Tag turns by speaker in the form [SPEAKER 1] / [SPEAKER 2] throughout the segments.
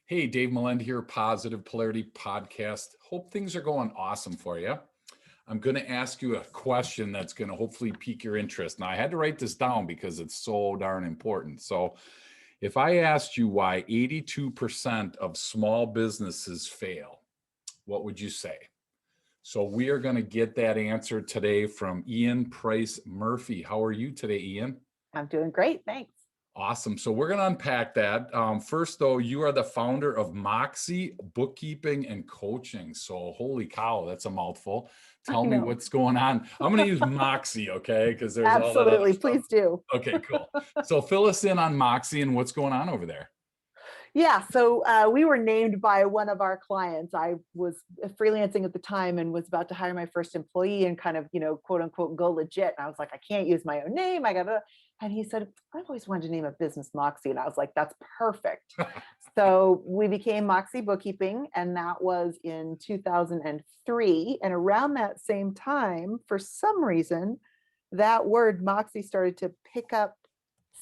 [SPEAKER 1] Hey, Dave Malend here, Positive Polarity Podcast. Hope things are going awesome for you. I'm going to ask you a question that's going to hopefully pique your interest. Now, I had to write this down because it's so darn important. So, if I asked you why 82% of small businesses fail, what would you say? So, we are going to get that answer today from Ian Price Murphy. How are you today, Ian?
[SPEAKER 2] I'm doing great, thanks.
[SPEAKER 1] Awesome. So we're going to unpack that. First, though, you are the founder of Moxie Bookkeeping and Coaching. So holy cow, that's a mouthful.
[SPEAKER 2] I
[SPEAKER 1] Tell me
[SPEAKER 2] know.
[SPEAKER 1] what's going on. I'm going to use Moxie, okay? Because there's all that other
[SPEAKER 2] Absolutely,
[SPEAKER 1] stuff.
[SPEAKER 2] please do.
[SPEAKER 1] Okay, cool. So fill us in on Moxie and what's going on over there.
[SPEAKER 2] Yeah, so we were named by one of our clients. I was freelancing at the time and was about to hire my first employee and kind of, quote unquote, go legit. And I was like, I can't use my own name. I gotta. And he said, I've always wanted to name a business Moxie. And I was like, that's perfect. So we became Moxie Bookkeeping, and that was in 2003. And around that same time, for some reason, that word Moxie started to pick up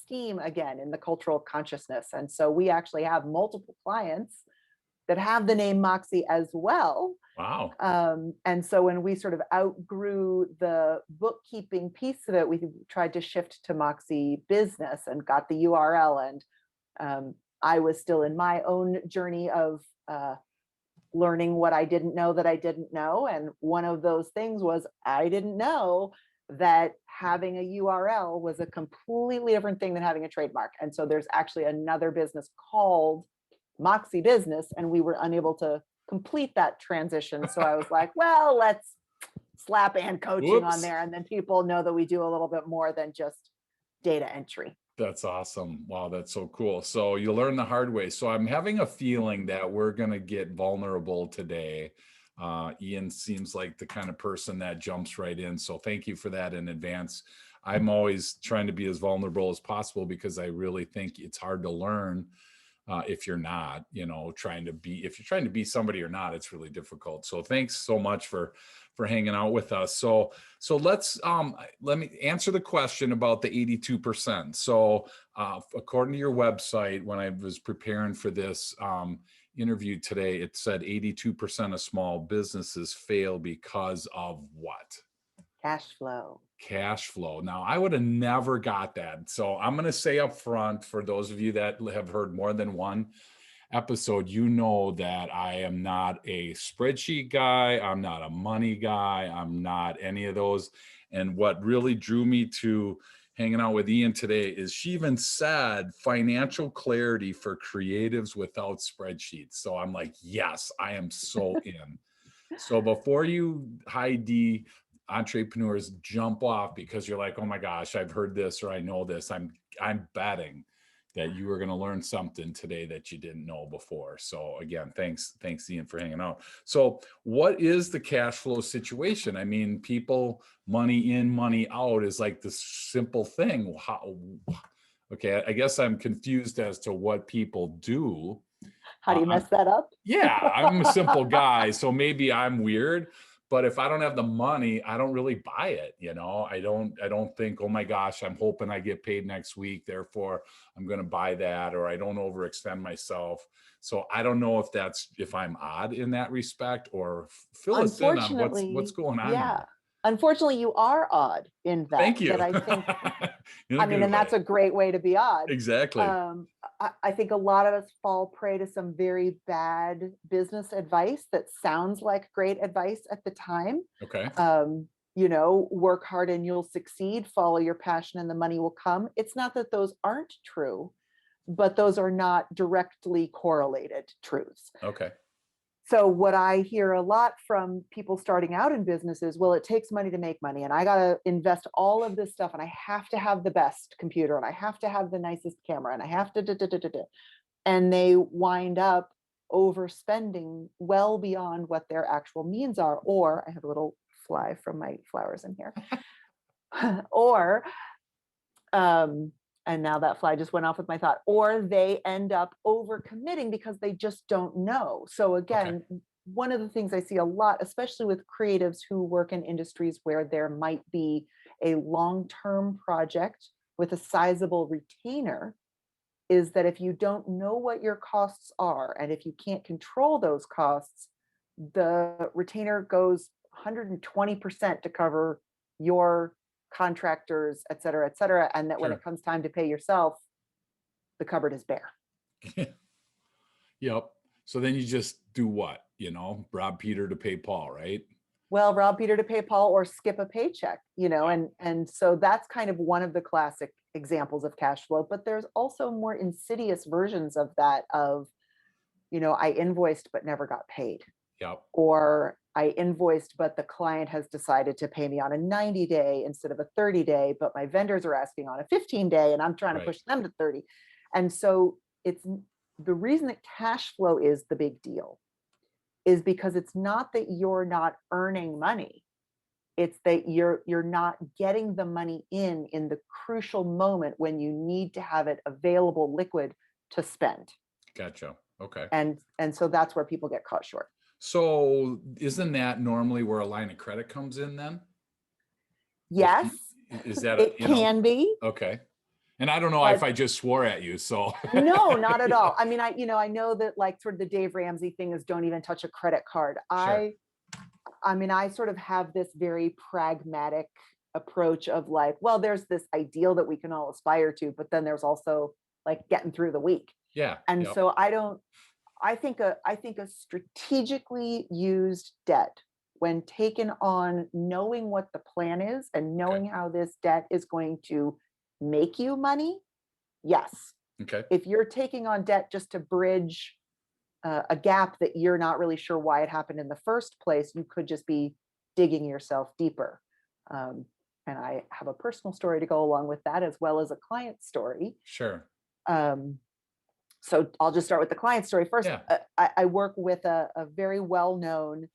[SPEAKER 2] steam again in the cultural consciousness. And so we actually have multiple clients that have the name Moxie as well.
[SPEAKER 1] Wow.
[SPEAKER 2] And so when we sort of outgrew the bookkeeping piece of it, we tried to shift to Moxie Business and got the URL. And I was still in my own journey of learning what I didn't know that I didn't know. And one of those things was I didn't know that having a URL was a completely different thing than having a trademark. And so there's actually another business called Moxie Business, and we were unable to complete that transition. So I was like, well, let's slap and coaching on there. And then people know that we do a little bit more than just data entry.
[SPEAKER 1] That's awesome. Wow, that's so cool. So you learn the hard way. So I'm having a feeling that we're going to get vulnerable today. Ian seems like the kind of person that jumps right in. So thank you for that in advance. I'm always trying to be as vulnerable as possible because I really think it's hard to learn if you're not, if you're trying to be somebody or not, it's really difficult. So thanks so much for hanging out with us. So let's let me answer the question about the 82%. So according to your website, when I was preparing for this interview today, it said 82% of small businesses fail because of what?
[SPEAKER 2] Cash flow.
[SPEAKER 1] Cash flow. Now, I would have never got that. So I'm going to say up front, for those of you that have heard more than one episode, you know that I am not a spreadsheet guy. I'm not a money guy. I'm not any of those. And what really drew me to hanging out with Ian today is she even said financial clarity for creatives without spreadsheets. So I'm like, yes, I am so in. So before you, Heidi, entrepreneurs jump off because you're like, oh my gosh, I've heard this or I know this, I'm betting that you are going to learn something today that you didn't know before. So again, thanks Ian for hanging out. So what is the cash flow situation? I mean, people, money in, money out is like this simple thing. Okay, I guess I'm confused as to what people do.
[SPEAKER 2] How do you mess that up?
[SPEAKER 1] Yeah, I'm a simple guy, so maybe I'm weird. But if I don't have the money, I don't really buy it. I don't think, oh my gosh, I'm hoping I get paid next week, therefore I'm going to buy that, or I don't overextend myself. So I don't know if I'm odd in that respect, or fill us in on what's going on
[SPEAKER 2] yeah.
[SPEAKER 1] here.
[SPEAKER 2] Unfortunately, you are odd in that.
[SPEAKER 1] Thank you.
[SPEAKER 2] That I think,
[SPEAKER 1] and
[SPEAKER 2] that's a great way to be odd.
[SPEAKER 1] Exactly.
[SPEAKER 2] I think a lot of us fall prey to some very bad business advice that sounds like great advice at the time.
[SPEAKER 1] Okay.
[SPEAKER 2] Work hard and you'll succeed, follow your passion and the money will come. It's not that those aren't true, but those are not directly correlated truths.
[SPEAKER 1] Okay.
[SPEAKER 2] So what I hear a lot from people starting out in business is, well, it takes money to make money, and I got to invest all of this stuff, and I have to have the best computer, and I have to have the nicest camera, and I have to, and they wind up overspending well beyond what their actual means are. Or I have a little fly from my flowers in here. Or and now that fly just went off with my thought, or they end up overcommitting because they just don't know. So again, one of the things I see a lot, especially with creatives who work in industries where there might be a long-term project with a sizable retainer, is that if you don't know what your costs are, and if you can't control those costs, the retainer goes 120% to cover your contractors, et cetera, et cetera. And that when it
[SPEAKER 1] Sure.
[SPEAKER 2] comes time to pay yourself, the cupboard is bare.
[SPEAKER 1] Yep. So then you just do what? Rob Peter to pay Paul, right?
[SPEAKER 2] Well, rob Peter to pay Paul or skip a paycheck, and so that's kind of one of the classic examples of cash flow. But there's also more insidious versions of that of, I invoiced but never got paid.
[SPEAKER 1] Yep.
[SPEAKER 2] Or I invoiced, but the client has decided to pay me on a 90-day instead of a 30-day, but my vendors are asking on a 15-day and I'm trying to
[SPEAKER 1] Right.
[SPEAKER 2] push them to 30. And so it's the reason that cash flow is the big deal is because it's not that you're not earning money. It's that you're not getting the money in the crucial moment when you need to have it available liquid to spend.
[SPEAKER 1] Gotcha. Okay.
[SPEAKER 2] And so that's where people get caught short.
[SPEAKER 1] So isn't that normally where a line of credit comes in then?
[SPEAKER 2] Yes,
[SPEAKER 1] Is that,
[SPEAKER 2] it can be.
[SPEAKER 1] okay. And I don't know if I just swore at you, so.
[SPEAKER 2] No, not at all. I mean, I know that like sort of the Dave Ramsey thing is don't even touch a credit card.
[SPEAKER 1] Sure.
[SPEAKER 2] I mean, I sort of have this very pragmatic approach of like, well, there's this ideal that we can all aspire to, but then there's also like getting through the week.
[SPEAKER 1] Yeah.
[SPEAKER 2] And
[SPEAKER 1] Yep.
[SPEAKER 2] so I think a strategically used debt, when taken on knowing what the plan is and knowing how this debt is going to make you money, yes.
[SPEAKER 1] Okay.
[SPEAKER 2] If you're taking on debt just to bridge a gap that you're not really sure why it happened in the first place, you could just be digging yourself deeper. And I have a personal story to go along with that, as well as a client story.
[SPEAKER 1] Sure.
[SPEAKER 2] So I'll just start with the client story first.
[SPEAKER 1] Yeah.
[SPEAKER 2] I work with a very well-known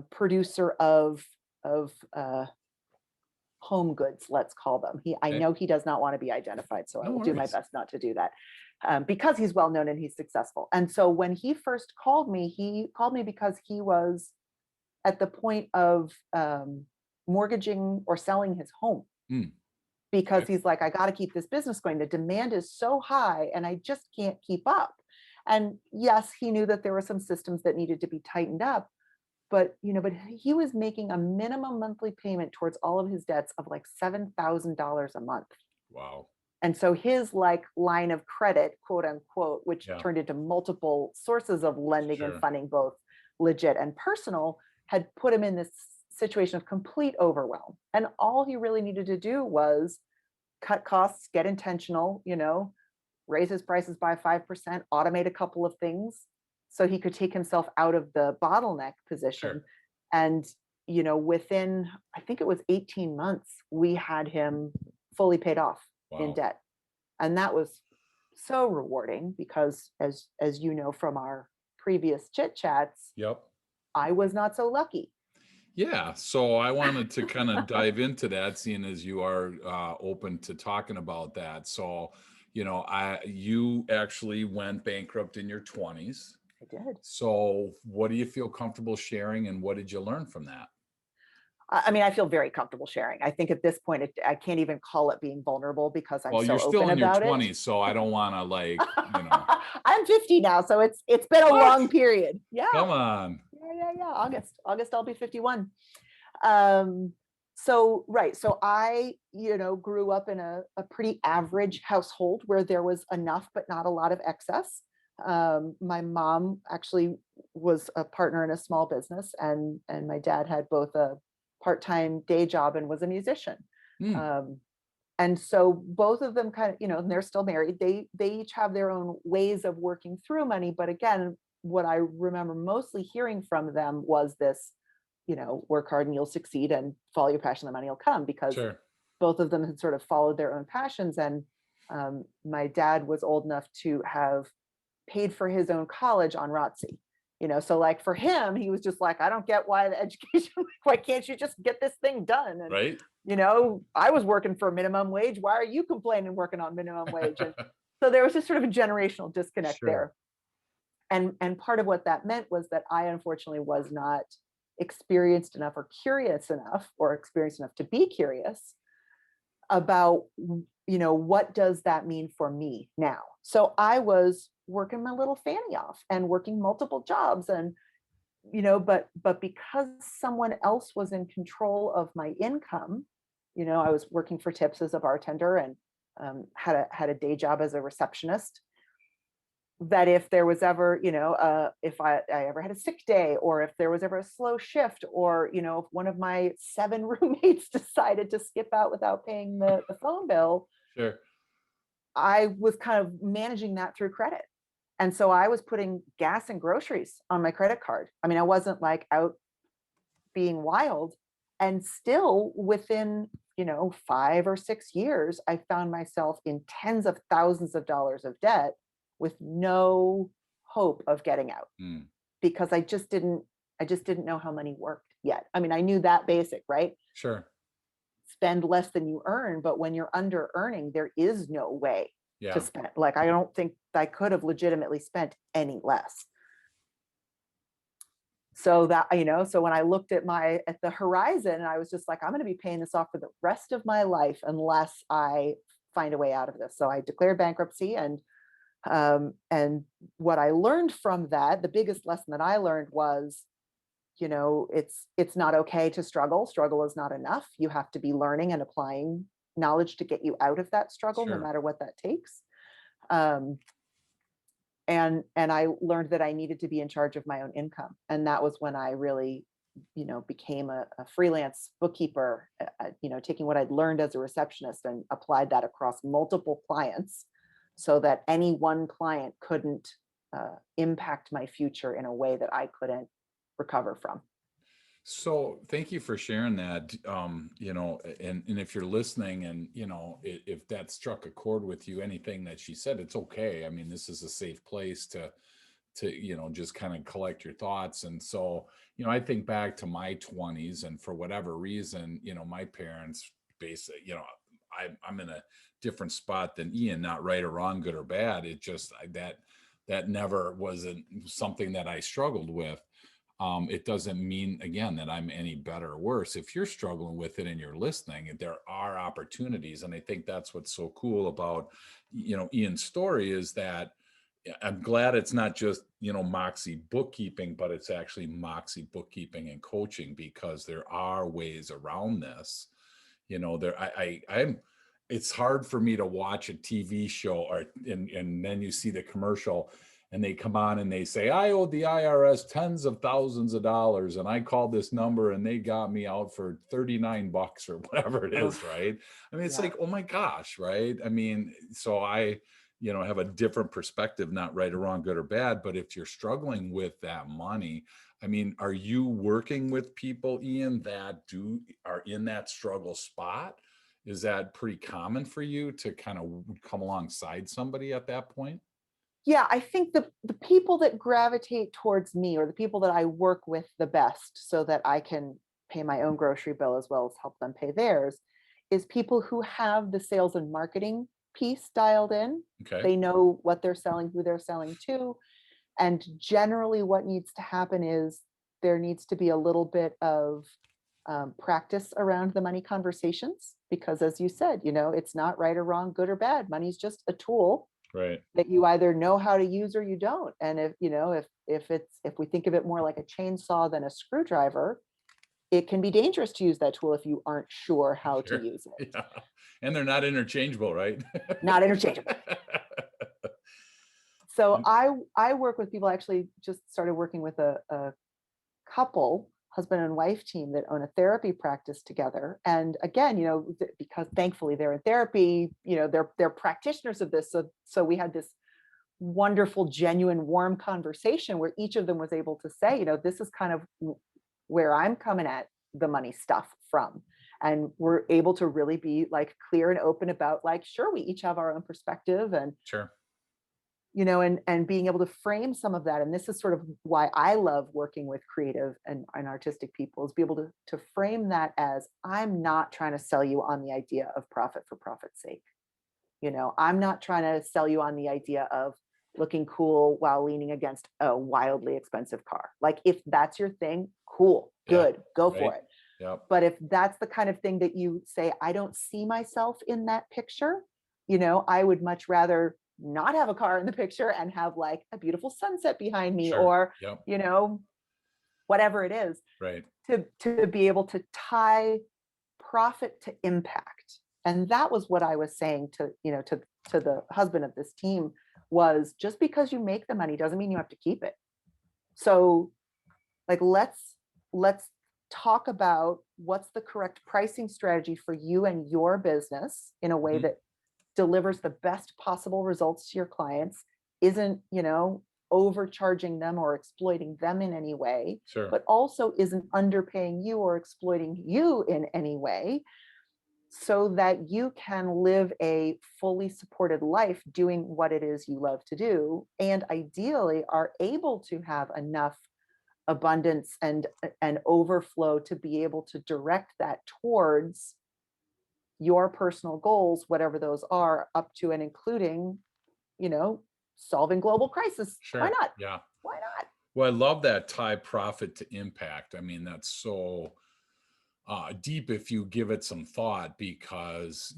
[SPEAKER 2] producer of home goods, let's call them. I know he does not want to be identified, so I will do my best not to do that, because he's well known and he's successful. And so when he first called me, because he was at the point of mortgaging or selling his home. Because he's like, I got to keep this business going. The demand is so high and I just can't keep up. And yes, he knew that there were some systems that needed to be tightened up, but he was making a minimum monthly payment towards all of his debts of like $7,000 a month.
[SPEAKER 1] Wow.
[SPEAKER 2] And so his like line of credit, quote unquote, which
[SPEAKER 1] Yeah.
[SPEAKER 2] turned into multiple sources of lending
[SPEAKER 1] Sure.
[SPEAKER 2] and funding, both legit and personal, had put him in this situation of complete overwhelm. And all he really needed to do was cut costs, get intentional, raise his prices by 5%, automate a couple of things so he could take himself out of the bottleneck position.
[SPEAKER 1] Sure.
[SPEAKER 2] And, within, I think it was 18 months, we had him fully paid off in debt. And that was so rewarding because as you know, from our previous chit chats,
[SPEAKER 1] Yep.
[SPEAKER 2] I was not so lucky.
[SPEAKER 1] Yeah. So I wanted to kind of dive into that, seeing as you are open to talking about that. So, you actually went bankrupt in your 20s.
[SPEAKER 2] I did.
[SPEAKER 1] So what do you feel comfortable sharing and what did you learn from that?
[SPEAKER 2] I mean, I feel very comfortable sharing. I think at this point, I can't even call it being vulnerable because I'm so
[SPEAKER 1] you're still
[SPEAKER 2] open
[SPEAKER 1] in your
[SPEAKER 2] about
[SPEAKER 1] 20s,
[SPEAKER 2] it.
[SPEAKER 1] so I don't want to
[SPEAKER 2] I'm 50 now, so it's been a long period. Yeah.
[SPEAKER 1] Come on.
[SPEAKER 2] Yeah. August, I'll be 51. So I, grew up in a pretty average household where there was enough, but not a lot of excess. My mom actually was a partner in a small business, and my dad had both a part-time day job and was a musician. And so both of them kind of, and they're still married. They each have their own ways of working through money. But again, what I remember mostly hearing from them was this, work hard and you'll succeed, and follow your passion, the money will come, because
[SPEAKER 1] Sure.
[SPEAKER 2] both of them had sort of followed their own passions. And my dad was old enough to have paid for his own college on ROTC. So like for him, he was just like, I don't get why the education, why can't you just get this thing done? And,
[SPEAKER 1] Right.
[SPEAKER 2] I was working for minimum wage. Why are you complaining working on minimum wage? And so there was just sort of a generational disconnect there. And part of what that meant was that I unfortunately was not experienced enough or experienced enough to be curious about, what does that mean for me now? So I was working my little fanny off and working multiple jobs, and but because someone else was in control of my income, I was working for tips as a bartender, and had a day job as a receptionist. That if there was ever, if I ever had a sick day, or if there was ever a slow shift, or if one of my 7 roommates decided to skip out without paying the phone bill,
[SPEAKER 1] Sure.
[SPEAKER 2] I was kind of managing that through credit. And so I was putting gas and groceries on my credit card. I mean, I wasn't like out being wild. And still within, 5 or 6 years, I found myself in tens of thousands of dollars of debt with no hope of getting out,
[SPEAKER 1] Mm,
[SPEAKER 2] because I just didn't know how money worked yet. I mean, I knew that basic, right?
[SPEAKER 1] sure.
[SPEAKER 2] Spend less than you earn, but when you're under earning, there is no way to
[SPEAKER 1] Yeah.
[SPEAKER 2] spend. Like, I don't think I could have legitimately spent any less. So that, so when I looked at the horizon, I was just like, I'm going to be paying this off for the rest of my life unless I find a way out of this. So I declared bankruptcy, and what I learned from that, the biggest lesson that I learned was, it's not okay to struggle. Struggle is not enough. You have to be learning and applying knowledge to get you out of that struggle, no
[SPEAKER 1] Sure.
[SPEAKER 2] matter what that takes. Um, and I learned that I needed to be in charge of my own income, and that was when I really, became a freelance bookkeeper. Taking what I'd learned as a receptionist and applied that across multiple clients, so that any one client couldn't impact my future in a way that I couldn't recover from.
[SPEAKER 1] So thank you for sharing that. And if you're listening and, if that struck a chord with you, anything that she said, it's okay. I mean, this is a safe place to, just kind of collect your thoughts. And so, I think back to my 20s, and for whatever reason, my parents basically, I'm in a different spot than Ian, not right or wrong, good or bad. It just that never wasn't something that I struggled with. It doesn't mean, again, that I'm any better or worse. If you're struggling with it and you're listening, there are opportunities. And I think that's what's so cool about, Ian's story, is that I'm glad it's not just, Moxie bookkeeping, but it's actually Moxie bookkeeping and coaching, because there are ways around this. I'm, it's hard for me to watch a TV show, and then you see the commercial, and they come on and they say, I owe the IRS tens of thousands of dollars, and I called this number and they got me out for 39 bucks or whatever it is,
[SPEAKER 2] Oof.
[SPEAKER 1] right? I mean, it's
[SPEAKER 2] Yeah.
[SPEAKER 1] like, oh my gosh, right? I mean, so I, have a different perspective, not right or wrong, good or bad. But if you're struggling with that money, I mean, are you working with people, Ian, that are in that struggle spot? Is that pretty common for you to kind of come alongside somebody at that point?
[SPEAKER 2] Yeah, I think the people that gravitate towards me, or the people that I work with the best so that I can pay my own grocery bill as well as help them pay theirs, is people who have the sales and marketing piece dialed in.
[SPEAKER 1] Okay.
[SPEAKER 2] They know what they're selling, who they're selling to. And generally, what needs to happen is there needs to be a little bit of practice around the money conversations, because, as you said, it's not right or wrong, good or bad. Money's just a tool
[SPEAKER 1] Right.
[SPEAKER 2] that you either know how to use or you don't. And if we think of it more like a chainsaw than a screwdriver, it can be dangerous to use that tool if you aren't sure how to
[SPEAKER 1] Sure.
[SPEAKER 2] use it.
[SPEAKER 1] Yeah. And they're not interchangeable, right?
[SPEAKER 2] Not interchangeable. So
[SPEAKER 1] And
[SPEAKER 2] I work with people. I actually just started working with a couple, husband and wife team, that own a therapy practice together. And again, because thankfully they're in therapy, they're practitioners of this. So we had this wonderful, genuine, warm conversation where each of them was able to say, this is kind of where I'm coming at the money stuff from. And we're able to really be like clear and open about, like, sure, we each have our own perspective, and
[SPEAKER 1] sure.
[SPEAKER 2] and being able to frame some of that. And this is sort of why I love working with creative and artistic people, is be able to frame that as, I'm not trying to sell you on the idea of profit for profit's sake. I'm not trying to sell you on the idea of looking cool while leaning against a wildly expensive car. Like, if that's your thing, cool,
[SPEAKER 1] Yeah.
[SPEAKER 2] good, go for
[SPEAKER 1] Right.
[SPEAKER 2] it.
[SPEAKER 1] Yep.
[SPEAKER 2] But if that's the kind of thing that you say, I don't see myself in that picture, you know, I would much rather not have a car in the picture and have like a beautiful sunset behind me,
[SPEAKER 1] Sure.
[SPEAKER 2] or,
[SPEAKER 1] Yep.
[SPEAKER 2] you know, whatever it is,
[SPEAKER 1] Right.
[SPEAKER 2] to be able to tie profit to impact. And that was what I was saying to, you know, to the husband of this team, was just because you make the money doesn't mean you have to keep it. So like, let's talk about what's the correct pricing strategy for you and your business in a way
[SPEAKER 1] Mhm.
[SPEAKER 2] that delivers the best possible results to your clients, isn't, you know, overcharging them or exploiting them in any way,
[SPEAKER 1] Sure.
[SPEAKER 2] but also isn't underpaying you or exploiting you in any way, so that you can live a fully supported life doing what it is you love to do, and ideally are able to have enough abundance and overflow to be able to direct that towards your personal goals, whatever those are, up to and including, you know, solving global crisis. Why
[SPEAKER 1] Sure.
[SPEAKER 2] not?
[SPEAKER 1] Yeah.
[SPEAKER 2] Why not?
[SPEAKER 1] Well, I love that tie profit to impact. I mean, that's so deep if you give it some thought, because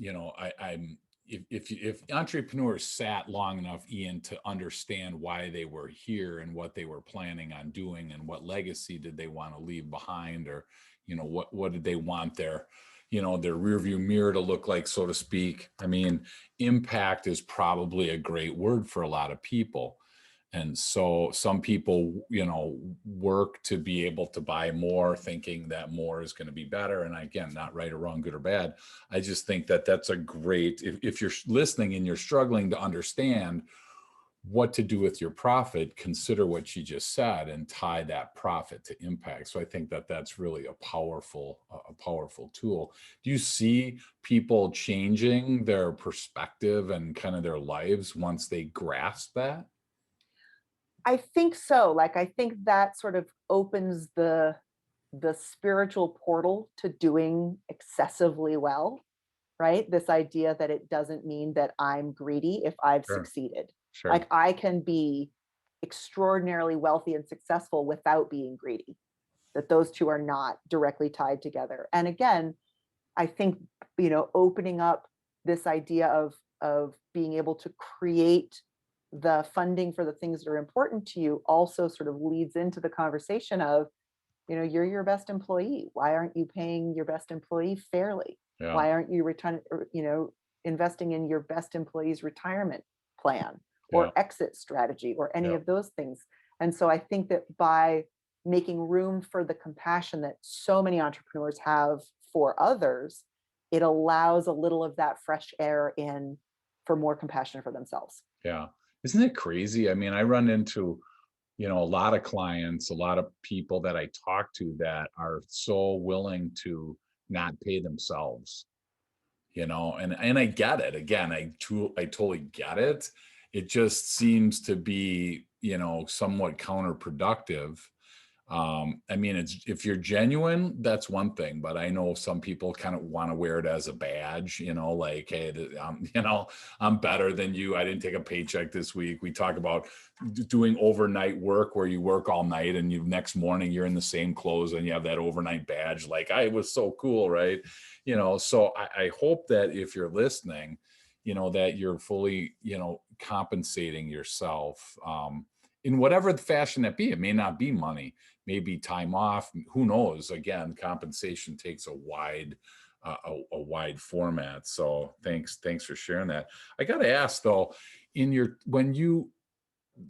[SPEAKER 1] I'm if entrepreneurs sat long enough, Ian, to understand why they were here and what they were planning on doing and what legacy did they want to leave behind, or what did they want their rear view mirror to look like, so to speak. I mean, impact is probably a great word for a lot of people. And so some people, work to be able to buy more, thinking that more is going to be better. And again, not right or wrong, good or bad. I just think that that's a great, if you're listening and you're struggling to understand what to do with your profit, consider what you just said and tie that profit to impact. So I think that that's really a powerful tool. Do you see people changing their perspective and kind of their lives once they grasp that?
[SPEAKER 2] I think so. Like, I think that sort of opens the spiritual portal to doing excessively well, right? This idea that it doesn't mean that I'm greedy if I've
[SPEAKER 1] Sure.
[SPEAKER 2] succeeded.
[SPEAKER 1] Sure.
[SPEAKER 2] Like, I can be extraordinarily wealthy and successful without being greedy, that those two are not directly tied together. And again, I think, you know, opening up this idea of being able to create the funding for the things that are important to you also sort of leads into the conversation of, you know, you're your best employee. Why aren't you paying your best employee fairly?
[SPEAKER 1] Yeah.
[SPEAKER 2] Why aren't you investing in your best employee's retirement plan
[SPEAKER 1] Yeah.
[SPEAKER 2] or exit strategy or any
[SPEAKER 1] Yeah.
[SPEAKER 2] of those things? And so I think that by making room for the compassion that so many entrepreneurs have for others, it allows a little of that fresh air in for more compassion for themselves.
[SPEAKER 1] Yeah. Isn't it crazy? I mean, I run into, a lot of clients, a lot of people that I talk to that are so willing to not pay themselves, and I get it. Again, I totally get it. It just seems to be, somewhat counterproductive. I mean, if you're genuine, that's one thing, but I know some people kind of want to wear it as a badge, like, hey, I'm better than you. I didn't take a paycheck this week. We talk about doing overnight work where you work all night and you next morning you're in the same clothes and you have that overnight badge. Like, I was so cool, right? So I hope that if you're listening, that you're fully, compensating yourself. In whatever the fashion that be. It may not be money, maybe time off. Who knows? Again, compensation takes a wide format. So thanks for sharing that. I got to ask though, when you,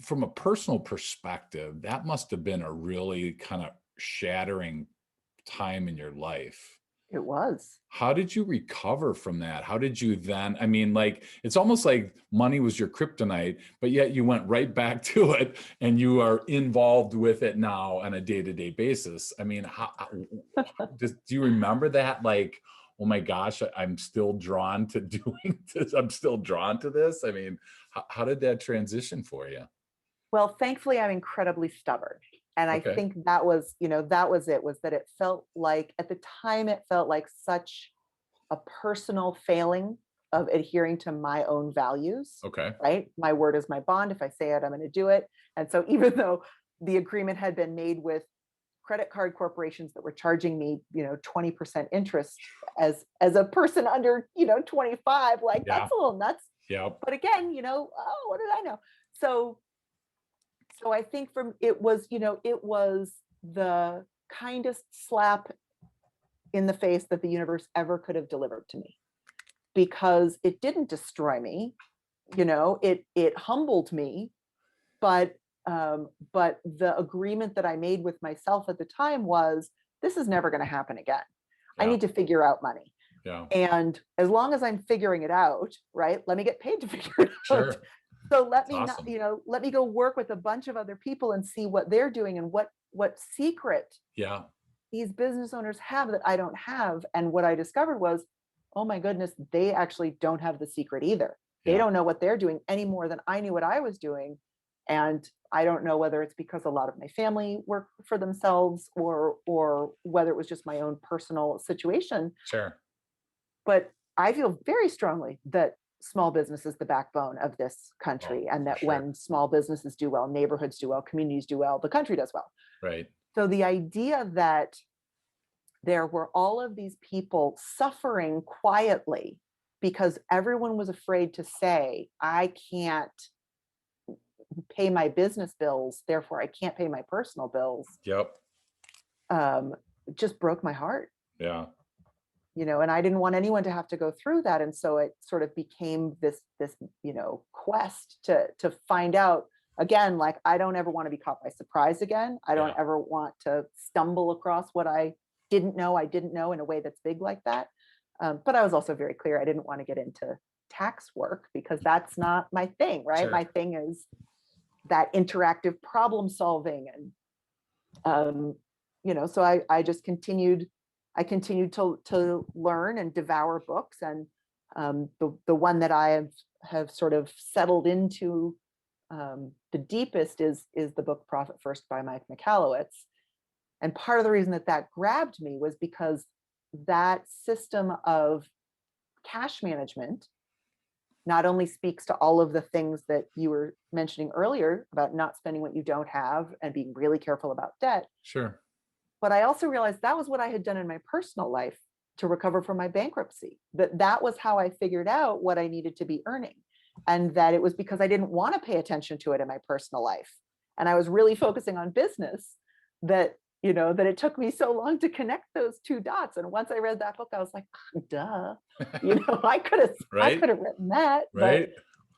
[SPEAKER 1] from a personal perspective, that must have been a really kind of shattering time in your life.
[SPEAKER 2] It was.
[SPEAKER 1] How did you recover from that? How did you then, I mean, like, it's almost like money was your kryptonite, but yet you went right back to it and you are involved with it now on a day-to-day basis. I mean, do you remember that? Like, oh my gosh, I'm still drawn to doing this. I'm still drawn to this. I mean, how did that transition for you?
[SPEAKER 2] Well, thankfully, I'm incredibly stubborn. And I
[SPEAKER 1] Okay.
[SPEAKER 2] think that was, you know, that was it, was that it felt like, at the time, it felt like such a personal failing of adhering to my own values,
[SPEAKER 1] Okay.
[SPEAKER 2] right? My word is my bond. If I say it, I'm going to do it. And so even though the agreement had been made with credit card corporations that were charging me, 20% interest as a person under, 25, like
[SPEAKER 1] Yeah.
[SPEAKER 2] that's a little nuts.
[SPEAKER 1] Yep.
[SPEAKER 2] But again, oh, what did I know? So I think it was the kindest slap in the face that the universe ever could have delivered to me, because it didn't destroy me. It humbled me, but the agreement that I made with myself at the time was, this is never going to happen again. I
[SPEAKER 1] Yeah.
[SPEAKER 2] need to figure out money.
[SPEAKER 1] Yeah.
[SPEAKER 2] And as long as I'm figuring it out, right, let me get paid to figure it out.
[SPEAKER 1] Sure.
[SPEAKER 2] So let
[SPEAKER 1] That's
[SPEAKER 2] me not,
[SPEAKER 1] awesome.
[SPEAKER 2] let me go work with a bunch of other people and see what they're doing and what secret
[SPEAKER 1] Yeah.
[SPEAKER 2] these business owners have that I don't have. And what I discovered was, oh my goodness, they actually don't have the secret either. They
[SPEAKER 1] Yeah.
[SPEAKER 2] don't know what they're doing any more than I knew what I was doing. And I don't know whether it's because a lot of my family worked for themselves, or whether it was just my own personal situation.
[SPEAKER 1] Sure.
[SPEAKER 2] But I feel very strongly that small business is the backbone of this
[SPEAKER 1] Oh,
[SPEAKER 2] country, and
[SPEAKER 1] for
[SPEAKER 2] that
[SPEAKER 1] sure.
[SPEAKER 2] when small businesses do well, neighborhoods do well, communities do well, the country does well.
[SPEAKER 1] Right.
[SPEAKER 2] So the idea that there were all of these people suffering quietly because everyone was afraid to say, I can't pay my business bills, therefore I can't pay my personal bills,
[SPEAKER 1] Yep.
[SPEAKER 2] um, just broke my heart.
[SPEAKER 1] Yeah.
[SPEAKER 2] And I didn't want anyone to have to go through that. And so it sort of became this quest to find out, again, like, I don't ever want to be caught by surprise again. I don't
[SPEAKER 1] Yeah.
[SPEAKER 2] ever want to stumble across what I didn't know in a way that's big like that. But I was also very clear, I didn't want to get into tax work, because that's not my thing, right?
[SPEAKER 1] Sure.
[SPEAKER 2] My thing is that interactive problem solving. And so I just continued to learn and devour books. And the one that I have sort of settled into the deepest is the book Profit First by Mike Michalowicz. And part of the reason that grabbed me was because that system of cash management not only speaks to all of the things that you were mentioning earlier about not spending what you don't have and being really careful about debt,
[SPEAKER 1] Sure.
[SPEAKER 2] but I also realized that was what I had done in my personal life to recover from my bankruptcy. That was how I figured out what I needed to be earning. And that it was because I didn't want to pay attention to it in my personal life. And I was really focusing on business that it took me so long to connect those two dots. And once I read that book, I was like, duh, I could
[SPEAKER 1] Right.
[SPEAKER 2] have written that,
[SPEAKER 1] Right.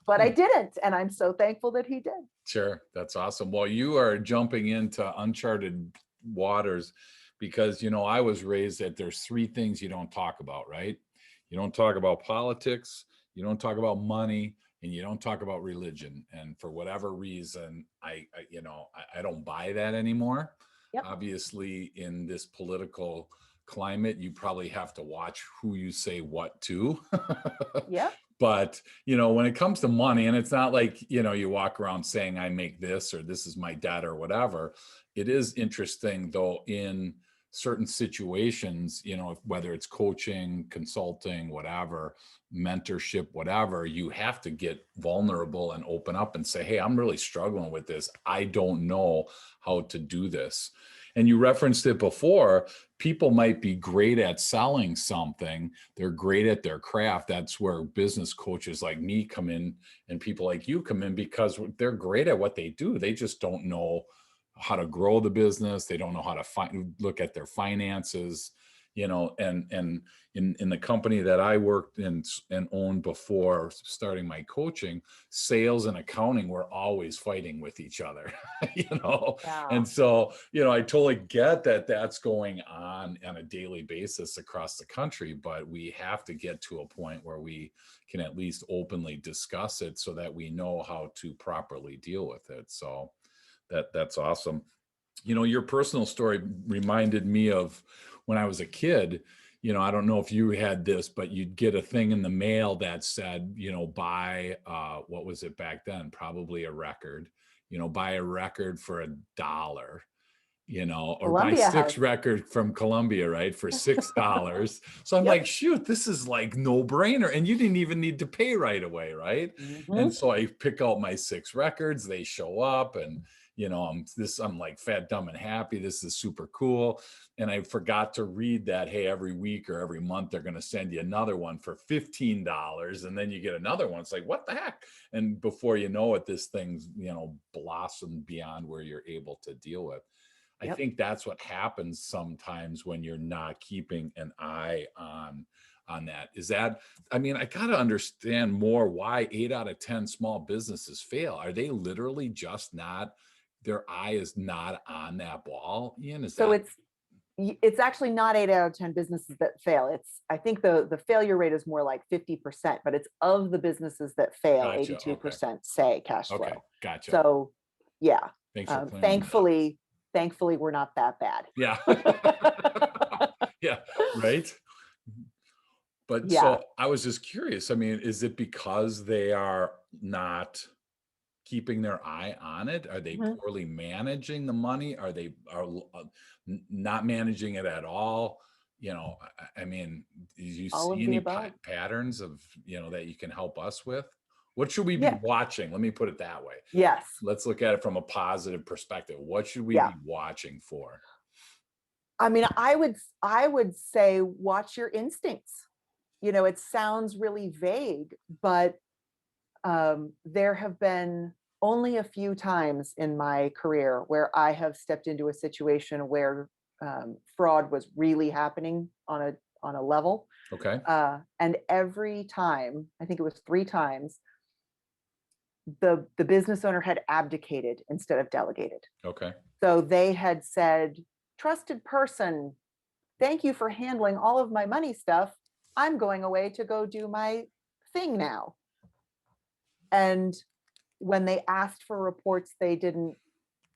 [SPEAKER 2] but I didn't. And I'm so thankful that he did.
[SPEAKER 1] Sure. That's awesome. Well, you are jumping into uncharted waters, because, I was raised that there's three things you don't talk about, right? You don't talk about politics, you don't talk about money, and you don't talk about religion. And for whatever reason, I don't buy that anymore.
[SPEAKER 2] Yep.
[SPEAKER 1] Obviously, in this political climate, you probably have to watch who you say what to.
[SPEAKER 2] Yep.
[SPEAKER 1] But, when it comes to money, and it's not like, you walk around saying I make this, or this is my debt, or whatever. It is interesting, though, in certain situations, whether it's coaching, consulting, whatever, mentorship, whatever, you have to get vulnerable and open up and say, hey, I'm really struggling with this. I don't know how to do this. And you referenced it before. People might be great at selling something. They're great at their craft. That's where business coaches like me come in, and people like you come in, because they're great at what they do. They just don't know how to grow the business. They don't know how to look at their finances, and in the company that I worked in and owned before starting my coaching, sales and accounting were always fighting with each other,
[SPEAKER 2] Yeah.
[SPEAKER 1] And so, I totally get that that's going on a daily basis across the country, but we have to get to a point where we can at least openly discuss it so that we know how to properly deal with it. So that's awesome. Your personal story reminded me of when I was a kid. I don't know if you had this, but you'd get a thing in the mail that said, buy, what was it back then? Probably a record, buy a record for $1. or buy
[SPEAKER 2] Columbia House.
[SPEAKER 1] 6 record from Columbia, right, for $6. So I'm
[SPEAKER 2] Yep.
[SPEAKER 1] like, shoot, this is like no brainer. And you didn't even need to pay right away, right? And
[SPEAKER 2] Mhm.
[SPEAKER 1] so I pick out my 6 records, they show up, and I'm like fat, dumb, and happy. This is super cool. And I forgot to read that, hey, every week or every month they're going to send you another one for $15, and then you get another one. It's like, what the heck? And before you know it, this thing's blossomed beyond where you're able to deal with. I
[SPEAKER 2] Yep.
[SPEAKER 1] think that's what happens sometimes when you're not keeping an eye on that. I got to understand more why 8 out of 10 small businesses fail. Are they literally just not, their eye is not on that ball? Ian, is
[SPEAKER 2] So
[SPEAKER 1] that?
[SPEAKER 2] it's actually not 8 out of 10 businesses that fail. I think the failure rate is more like 50%, but it's of the businesses that fail,
[SPEAKER 1] Gotcha.
[SPEAKER 2] 82% say cash flow.
[SPEAKER 1] Okay. Gotcha.
[SPEAKER 2] So yeah,
[SPEAKER 1] Thanks for clearing that up.
[SPEAKER 2] thankfully we're not that bad.
[SPEAKER 1] Yeah. Yeah. Right. But
[SPEAKER 2] Yeah.
[SPEAKER 1] so I was just curious. Is it because they are not keeping their eye on it? Are they
[SPEAKER 2] Mhm.
[SPEAKER 1] poorly managing the money? Are they not managing it at all? Do you
[SPEAKER 2] All
[SPEAKER 1] see
[SPEAKER 2] of the
[SPEAKER 1] any
[SPEAKER 2] above.
[SPEAKER 1] patterns of, that you can help us with? What should we be
[SPEAKER 2] Yeah.
[SPEAKER 1] watching? Let me put it that way.
[SPEAKER 2] Yes.
[SPEAKER 1] Let's look at it from a positive perspective. What should we
[SPEAKER 2] Yeah.
[SPEAKER 1] be watching for?
[SPEAKER 2] I would say watch your instincts. It sounds really vague, but there have been only a few times in my career where I have stepped into a situation where fraud was really happening on a level.
[SPEAKER 1] Okay.
[SPEAKER 2] And every time, I think it was 3 times, the business owner had abdicated instead of delegated.
[SPEAKER 1] Okay.
[SPEAKER 2] So they had said, trusted person, thank you for handling all of my money stuff. I'm going away to go do my thing now. And when they asked for reports, they didn't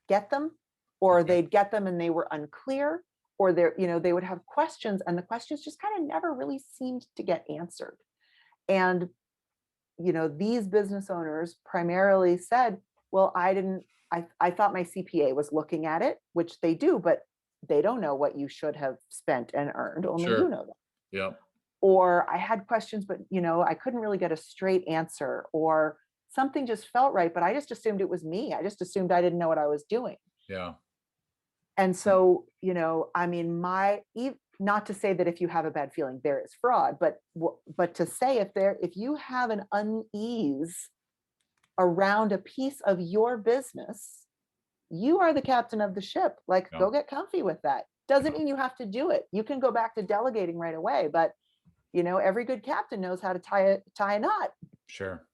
[SPEAKER 2] get them, or
[SPEAKER 1] Okay.
[SPEAKER 2] they'd get them and they were unclear, or they would have questions and the questions just kind of never really seemed to get answered. And these business owners primarily said, well, I thought my CPA was looking at it, which they do, but they don't know what you should have spent and earned. Only you
[SPEAKER 1] Sure.
[SPEAKER 2] know that.
[SPEAKER 1] Yep.
[SPEAKER 2] Or I had questions, but I couldn't really get a straight answer, or something just felt right, but I just assumed it was me. I just assumed I didn't know what I was doing.
[SPEAKER 1] Yeah.
[SPEAKER 2] And so, not to say that if you have a bad feeling, there is fraud, but to say if you have an unease around a piece of your business, you are the captain of the ship. Like,
[SPEAKER 1] Yeah.
[SPEAKER 2] go get comfy with that. Doesn't mean you have to do it. You can go back to delegating right away, but every good captain knows how to tie a knot.
[SPEAKER 1] Sure.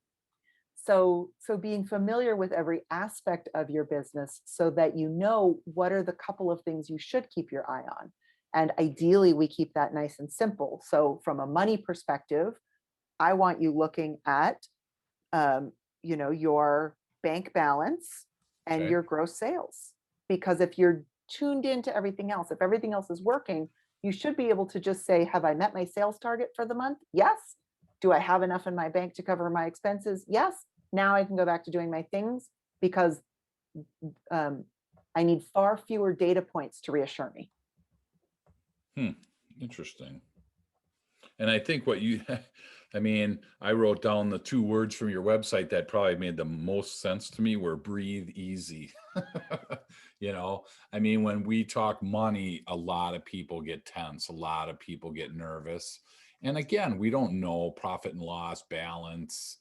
[SPEAKER 2] So being familiar with every aspect of your business so that what are the couple of things you should keep your eye on. And ideally, we keep that nice and simple. So from a money perspective, I want you looking at, your bank balance and
[SPEAKER 1] Okay.
[SPEAKER 2] your gross sales. Because if you're tuned into everything else, if everything else is working, you should be able to just say, have I met my sales target for the month? Yes. Do I have enough in my bank to cover my expenses? Yes. Now I can go back to doing my things, because I need far fewer data points to reassure me.
[SPEAKER 1] Interesting. And I think I wrote down the 2 words from your website that probably made the most sense to me were breathe easy. When we talk money, a lot of people get tense, a lot of people get nervous. And again, we don't know profit and loss, balance,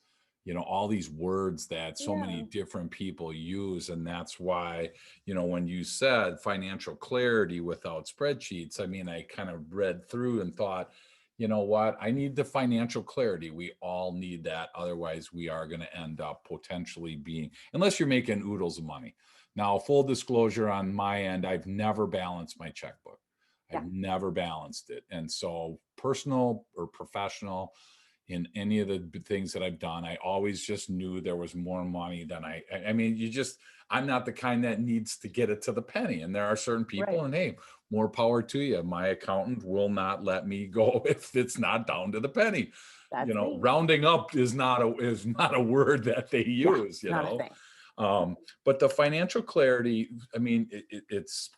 [SPEAKER 1] all these words that so many different people use. And that's why, when you said financial clarity without spreadsheets, I kind of read through and thought, you know what? I need the financial clarity. We all need that. Otherwise, we are going to end up potentially unless you're making oodles of money. Now, full disclosure on my end, I've never balanced my checkbook. I've never balanced it. And so personal or professional, in any of the things that I've done, I always just knew there was more money than I'm not the kind that needs to get it to the penny. And there are certain people,
[SPEAKER 2] Right.
[SPEAKER 1] and hey, more power to you. My accountant will not let me go if it's not down to the penny.
[SPEAKER 2] That's me.
[SPEAKER 1] Rounding up is not a word that they use,
[SPEAKER 2] Not a thing.
[SPEAKER 1] But the financial clarity, I mean, it's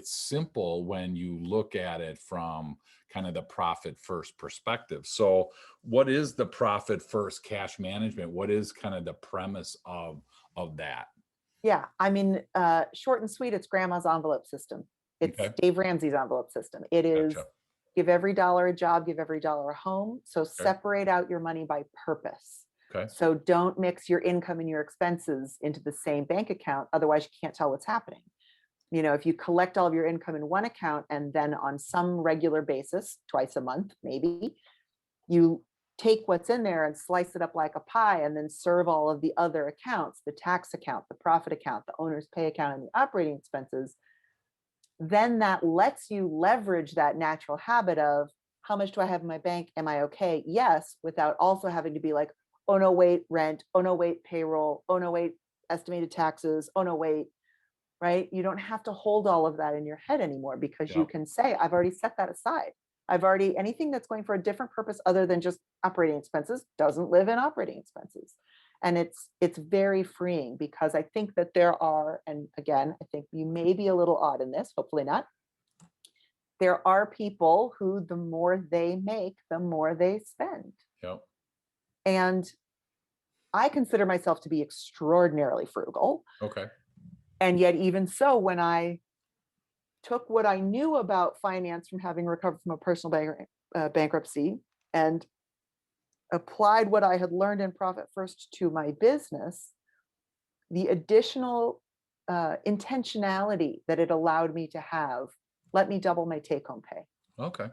[SPEAKER 1] simple when you look at it from kind of the profit first perspective. So what is the profit first cash management? What is kind of the premise of that?
[SPEAKER 2] Yeah, I mean, short and sweet, it's grandma's envelope system. It's
[SPEAKER 1] Okay,
[SPEAKER 2] Dave Ramsey's envelope system. It is
[SPEAKER 1] gotcha.
[SPEAKER 2] give every dollar a job, give every dollar a home. So
[SPEAKER 1] Okay,
[SPEAKER 2] separate out your money by purpose.
[SPEAKER 1] okay,
[SPEAKER 2] So don't mix your income and your expenses into the same bank account. Otherwise, you can't tell what's happening. You know, if you collect all of your income in one account and then on some regular basis, twice a month, maybe, you take what's in there and slice it up like a pie and then serve all of the other accounts, the tax account, the profit account, the owner's pay account, and the operating expenses, then that lets you leverage that natural habit of how much do I have in my bank? Am I okay? Yes, without also having to be like, oh no, wait, rent. Oh no, wait, payroll. Oh no, wait, estimated taxes. Oh no, wait, right? You don't have to hold all of that in your head anymore because you
[SPEAKER 1] yeah,
[SPEAKER 2] can say, I've already set that aside. I've already, anything that's going for a different purpose other than just operating expenses doesn't live in operating expenses. And it's very freeing because I think that there are, and again, I think you may be a little odd in this, hopefully not. There are people who the more they make, the more they spend.
[SPEAKER 1] yeah,
[SPEAKER 2] And I consider myself to be extraordinarily frugal.
[SPEAKER 1] okay,
[SPEAKER 2] And yet, even so, when I took what I knew about finance from having recovered from a personal bankruptcy and applied what I had learned in Profit First to my business, the additional intentionality that it allowed me to have let me double my take home pay.
[SPEAKER 1] okay,
[SPEAKER 2] And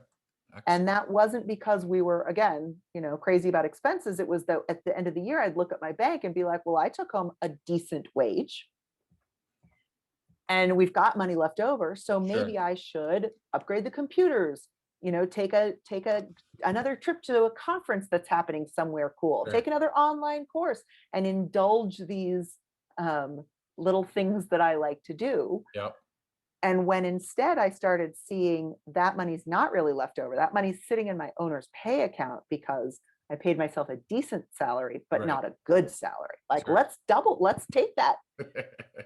[SPEAKER 1] excellent.
[SPEAKER 2] that wasn't because we were, again, you know, crazy about expenses. It was that at the end of the year, I'd look at my bank and be like, well, I took home a decent wage and we've got money left over. So
[SPEAKER 1] Sure,
[SPEAKER 2] maybe I should upgrade the computers, you know, take another trip to a conference that's happening somewhere cool,
[SPEAKER 1] sure,
[SPEAKER 2] take another online course and indulge these little things that I like to do.
[SPEAKER 1] yeah,
[SPEAKER 2] And when instead I started seeing that money's not really left over, that money's sitting in my owner's pay account because I paid myself a decent salary, but
[SPEAKER 1] right,
[SPEAKER 2] not a good salary. Like,
[SPEAKER 1] sure.
[SPEAKER 2] let's take that.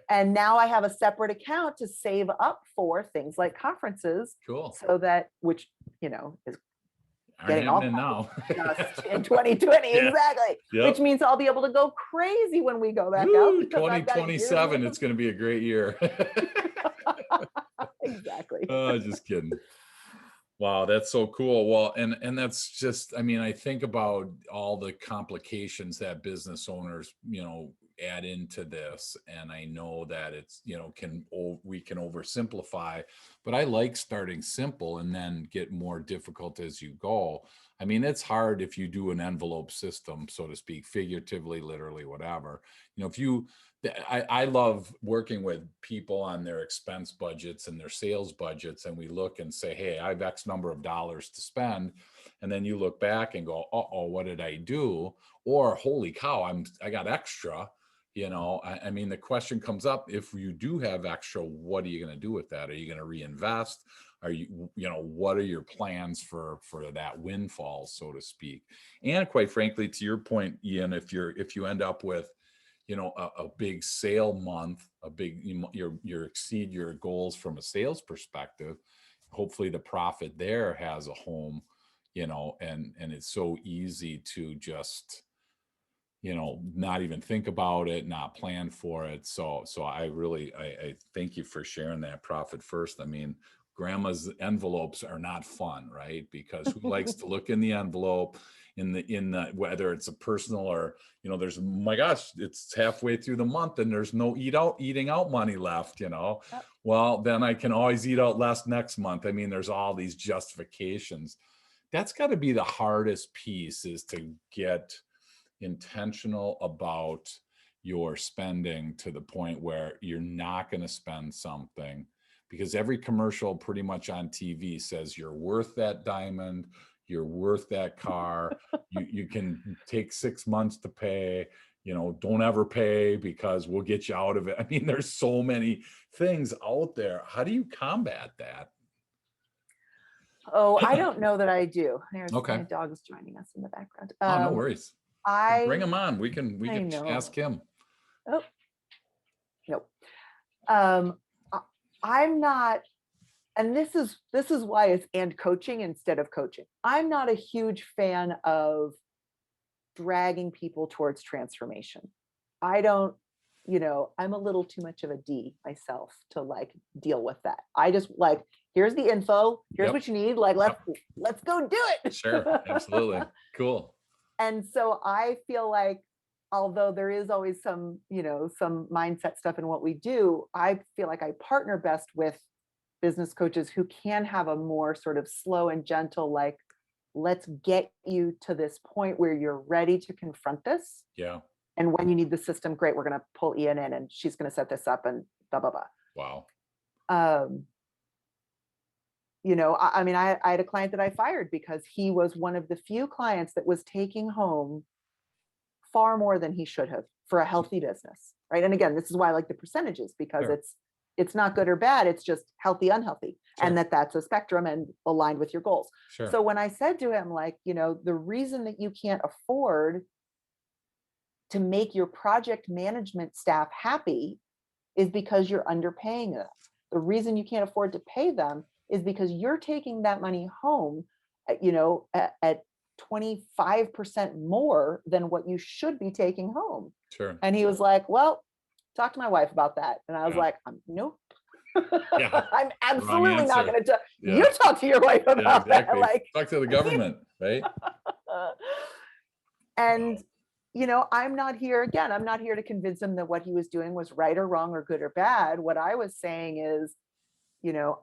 [SPEAKER 2] And now I have a separate account to save up for things like conferences
[SPEAKER 1] Cool.
[SPEAKER 2] so that, which, you know, is
[SPEAKER 1] Aren't
[SPEAKER 2] getting all
[SPEAKER 1] happening now.
[SPEAKER 2] just in 2020.
[SPEAKER 1] Yeah,
[SPEAKER 2] Exactly. Which
[SPEAKER 1] yep.
[SPEAKER 2] means I'll be able to go crazy when we go back out
[SPEAKER 1] Woo,
[SPEAKER 2] because I've got years
[SPEAKER 1] 2027,
[SPEAKER 2] worth
[SPEAKER 1] it's going to be a great year.
[SPEAKER 2] of exactly.
[SPEAKER 1] Oh, just kidding. Wow, that's so cool. Well, and that's just, I mean, I think about all the complications that business owners, add into this, and I know that it's, we can oversimplify, but I like starting simple and then get more difficult as you go. I mean, it's hard if you do an envelope system, so to speak, figuratively, literally, whatever. If you I love working with people on their expense budgets and their sales budgets. And we look and say, hey, I have X number of dollars to spend. And then you look back and go, oh, what did I do? Or holy cow, I got extra. I mean, the question comes up, if you do have extra, what are you going to do with that? Are you going to reinvest? Are what are your plans for that windfall, so to speak? And quite frankly, to your point, Ian, if you end up with a big sale month, a big, you exceed your goals from a sales perspective, hopefully the profit there has a home, and it's so easy to just, not even think about it, not plan for it. So I thank you for sharing that profit first. I mean, grandma's envelopes are not fun, right? Because who likes to look in the envelope in the whether it's a personal or, there's, my gosh, it's halfway through the month and there's no eating out money left,
[SPEAKER 2] Yep.
[SPEAKER 1] well, then I can always eat out less next month. I mean, there's all these justifications. That's got to be the hardest piece, is to get intentional about your spending to the point where you're not going to spend something, because every commercial pretty much on TV says you're worth that diamond, you're worth that car, you can take 6 months to pay, don't ever pay because we'll get you out of it. I mean, there's so many things out there. How do you combat that?
[SPEAKER 2] Oh, I don't know that I do. There's
[SPEAKER 1] Okay.
[SPEAKER 2] my dog's joining us in the background.
[SPEAKER 1] Oh, no worries. Bring
[SPEAKER 2] I
[SPEAKER 1] him on. We can
[SPEAKER 2] I
[SPEAKER 1] ask
[SPEAKER 2] know.
[SPEAKER 1] him.
[SPEAKER 2] Oh, I- I'm not, and this is why it's and coaching instead of coaching. I'm not a huge fan of dragging people towards transformation. I don't, I'm a little too much of a D myself to like deal with that. I just like, here's the info, here's
[SPEAKER 1] Yep.
[SPEAKER 2] what you need, like let's go do
[SPEAKER 1] Sure. Absolutely.
[SPEAKER 2] it.
[SPEAKER 1] Cool.
[SPEAKER 2] And so I feel like, although there is always some, some mindset stuff in what we do, I feel like I partner best with business coaches who can have a more sort of slow and gentle, like, let's get you to this point where you're ready to confront this.
[SPEAKER 1] Yeah.
[SPEAKER 2] And when you need the system, great, we're going to pull Ian in and she's going to set this up and blah, blah, blah.
[SPEAKER 1] Wow.
[SPEAKER 2] Um, I mean, I had a client that I fired because he was one of the few clients that was taking home far more than he should have for a healthy business, right? And again, this is why I like the percentages, because
[SPEAKER 1] Sure.
[SPEAKER 2] it's not good or bad, it's just healthy, unhealthy,
[SPEAKER 1] Sure.
[SPEAKER 2] and that's a spectrum and aligned with your goals.
[SPEAKER 1] Sure.
[SPEAKER 2] So when I said to him, like, the reason that you can't afford to make your project management staff happy is because you're underpaying them. The reason you can't afford to pay them is because you're taking that money home, at 25% more than what you should be taking home.
[SPEAKER 1] Sure.
[SPEAKER 2] And he was like, well, talk to my wife about that. And I was
[SPEAKER 1] Yeah.
[SPEAKER 2] like, nope.
[SPEAKER 1] Yeah.
[SPEAKER 2] I'm
[SPEAKER 1] Wrong
[SPEAKER 2] absolutely not
[SPEAKER 1] answer.
[SPEAKER 2] going to talk.
[SPEAKER 1] Yeah.
[SPEAKER 2] You talk to your wife
[SPEAKER 1] Yeah,
[SPEAKER 2] about that.
[SPEAKER 1] exactly.
[SPEAKER 2] Like,
[SPEAKER 1] Talk to the government, right?
[SPEAKER 2] and
[SPEAKER 1] Wow.
[SPEAKER 2] I'm not here, again, I'm not here to convince him that what he was doing was right or wrong or good or bad. What I was saying is,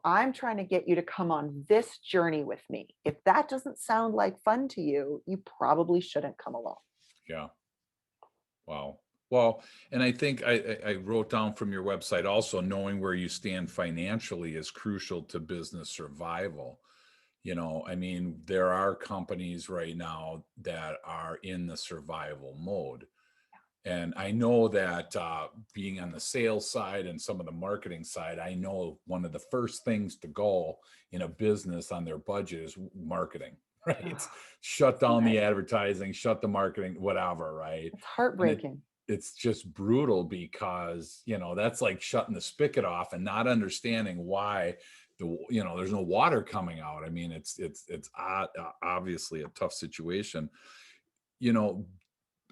[SPEAKER 2] I'm trying to get you to come on this journey with me. If that doesn't sound like fun to you, you probably shouldn't come along.
[SPEAKER 1] Yeah. Wow. Well, and I think I wrote down from your website also, knowing where you stand financially is crucial to business survival. I mean, there are companies right now that are in the survival mode. And I know that being on the sales side and some of the marketing side, I know one of the first things to go in a business on their budget is marketing, right? Shut down the
[SPEAKER 2] Right.
[SPEAKER 1] advertising, shut the marketing, whatever, right?
[SPEAKER 2] It's
[SPEAKER 1] And
[SPEAKER 2] heartbreaking.
[SPEAKER 1] it's just brutal because, that's like shutting the spigot off and not understanding why there's no water coming out. I mean, it's obviously a tough situation. You know,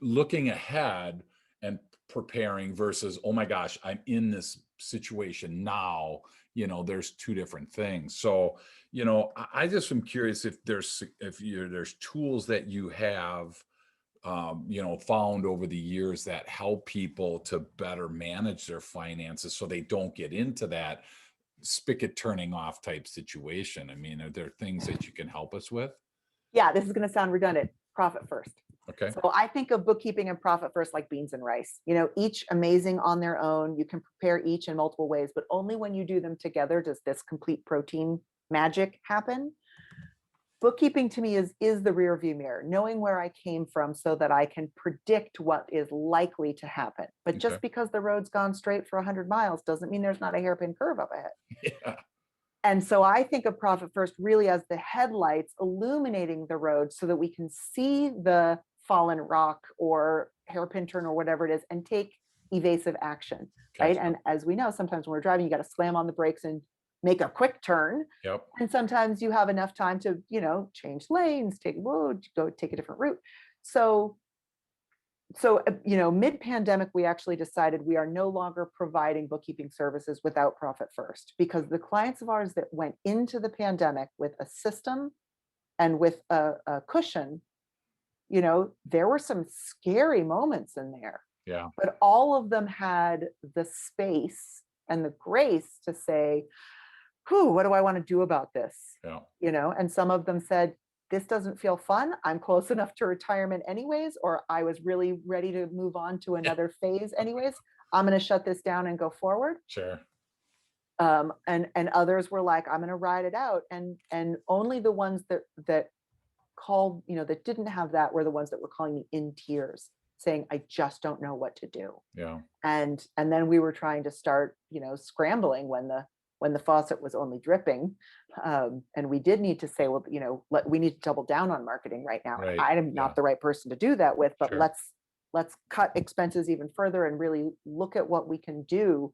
[SPEAKER 1] Looking ahead and preparing versus, oh my gosh, I'm in this situation now. There's two different things. So, I just am curious if there's tools that you have, found over the years that help people to better manage their finances so they don't get into that spigot turning off type situation. I mean, are there things that you can help us with?
[SPEAKER 2] Yeah, this is going to sound redundant. Profit first.
[SPEAKER 1] Okay.
[SPEAKER 2] So I think of bookkeeping and profit first like beans and rice. Each amazing on their own. You can prepare each in multiple ways, but only when you do them together does this complete protein magic happen. Bookkeeping to me is the rear view mirror, knowing where I came from so that I can predict what is likely to happen. But
[SPEAKER 1] Okay.
[SPEAKER 2] just because the road's gone straight for 100 miles doesn't mean there's not a hairpin curve up ahead.
[SPEAKER 1] Yeah.
[SPEAKER 2] And so I think of profit first really as the headlights illuminating the road so that we can see the fallen rock or hairpin turn or whatever it is and take evasive action, right?
[SPEAKER 1] Gotcha.
[SPEAKER 2] And as we know, sometimes when we're driving, you got to slam on the brakes and make a quick turn.
[SPEAKER 1] Yep.
[SPEAKER 2] And sometimes you have enough time to, change lanes, go take a different route. So mid-pandemic, we actually decided we are no longer providing bookkeeping services without profit first, because the clients of ours that went into the pandemic with a system and with a cushion, there were some scary moments in there,
[SPEAKER 1] Yeah.
[SPEAKER 2] but all of them had the space and the grace to say, what do I want to do about this?
[SPEAKER 1] Yeah.
[SPEAKER 2] And some of them said, this doesn't feel fun. I'm close enough to retirement anyways, or I was really ready to move on to another phase anyways. I'm going to shut this down and go forward.
[SPEAKER 1] Sure.
[SPEAKER 2] And others were like, I'm going to ride it out. And only the ones that called, that didn't have that were the ones that were calling me in tears, saying, I just don't know what to do.
[SPEAKER 1] Yeah.
[SPEAKER 2] And then we were trying to start, scrambling when the faucet was only dripping. And we did need to say, well, we need to double down on marketing right now.
[SPEAKER 1] Right.
[SPEAKER 2] I'm not the right person to do that with, but
[SPEAKER 1] Sure.
[SPEAKER 2] let's cut expenses even further and really look at what we can do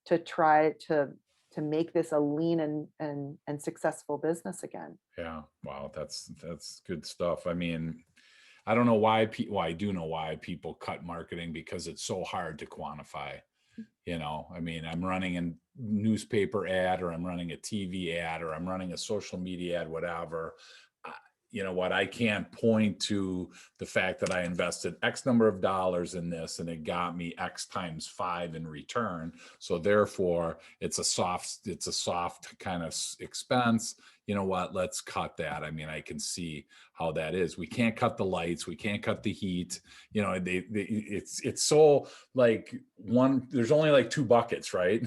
[SPEAKER 2] to try to make this a lean and successful business again.
[SPEAKER 1] Yeah. Wow. That's good stuff. I mean, I don't know why people, well, I do know why people cut marketing, because it's so hard to quantify. I mean, I'm running a newspaper ad, or I'm running a TV ad, or I'm running a social media ad, whatever. Uh, You know what? I can't point to the fact that I invested X number of dollars in this and it got me X times 5 in return. So therefore, it's a soft kind of expense. You know what? Let's cut that. I mean, I can see how that is. We can't cut the lights. We can't cut the heat. It's so like there's only like 2 buckets, right?